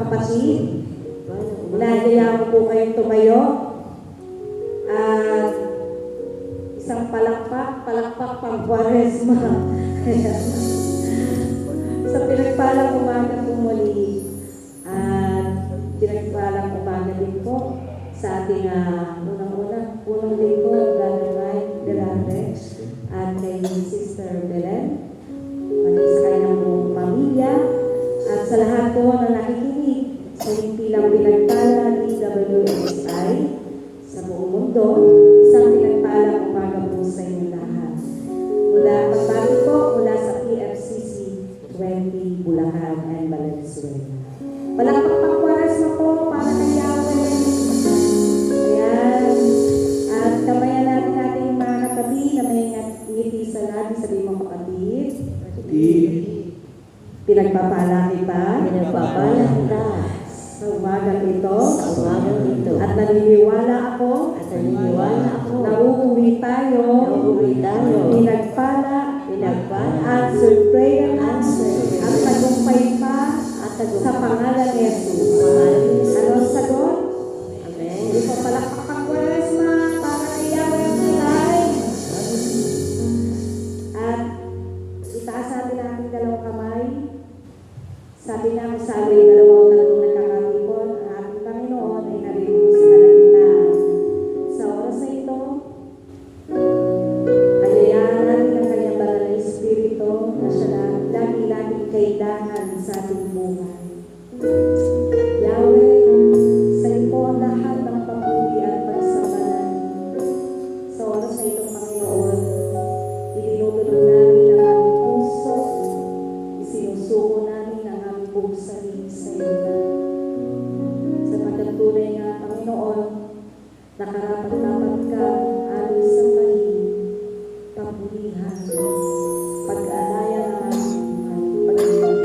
kapatid. Inayaya ko po kayong tumayo. At isang palakpak pang Kwaresma. Sa pinagpalang umaga po muli. At pinagpalang umaga din po sa ating unang lingkod, Brother Mike Delare, at kay Sister Belen, pati sa kanyang buong pamilya, at sa lahat po na nakikinig sa himpilang pinagpala DWSI sa buong mundo, isang pinagpalang umaga po sa inyong lahat. Pagbati po mula sa PFCC 20 Bulacan and Valenzuela. Palakpak pang Kwaresma po para kay Yahweh. Ayan. At kamayan natin ating mga katabi na may ngiti sa labi. Sabi mo kapatid. Pinagpapala kita. Pinagpapala kita. Sa umagang ito. Sa umagang ito. At naniniwala ako. Na uuwi tayo. Pinagpala. Answered prayer. At tagumpay pa. Sa pangalan ni Jesus. Ano ang sagot? Amen. Hindi po palakpak pang Kwaresma para kay Yahweh ang tulay. At itaas natin ang ating dalawang kamay. Sabi nga ko sa away, dalawang tatlong nagkakatipon, ang ating Panginoon ay narinig sa kalagitnaan. Sa oras na ito, ayayahan natin ang kanyang banal na Espiritu na siya na lagi-laging kailangan sa ating buhay. Yahweh, sa iyo po ang lahat ng pagpuli at pagsambalan. Sa oras na itong Panginoon, itinutulog namin ang aming puso, isinusuko namin ang aming buong sarili sa iyo na. Sa pagkatunay nga, Panginoon, nakarapat-dapat ka aming sambahin, papulihan, pag-alaya ng aming buhay.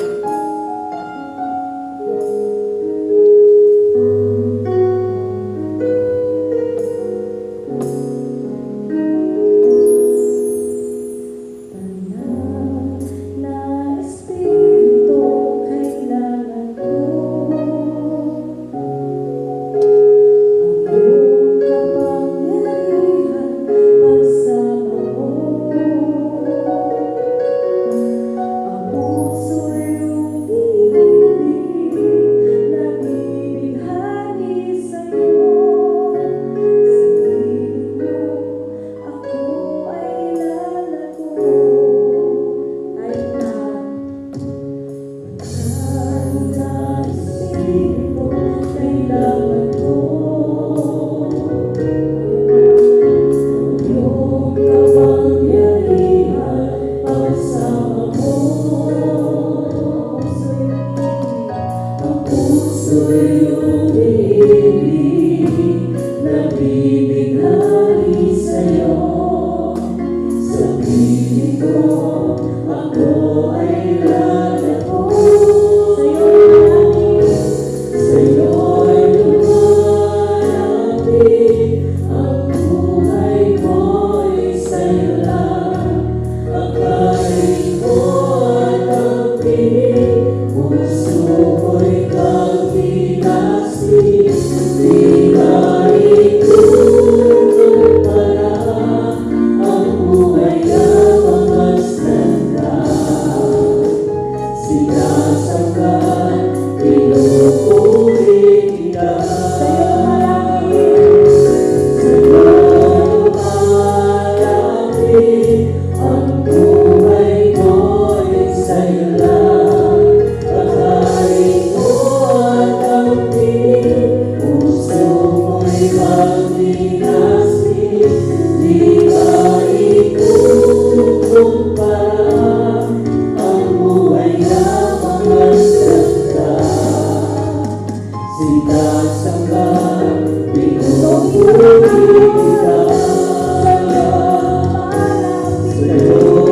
Sa'yo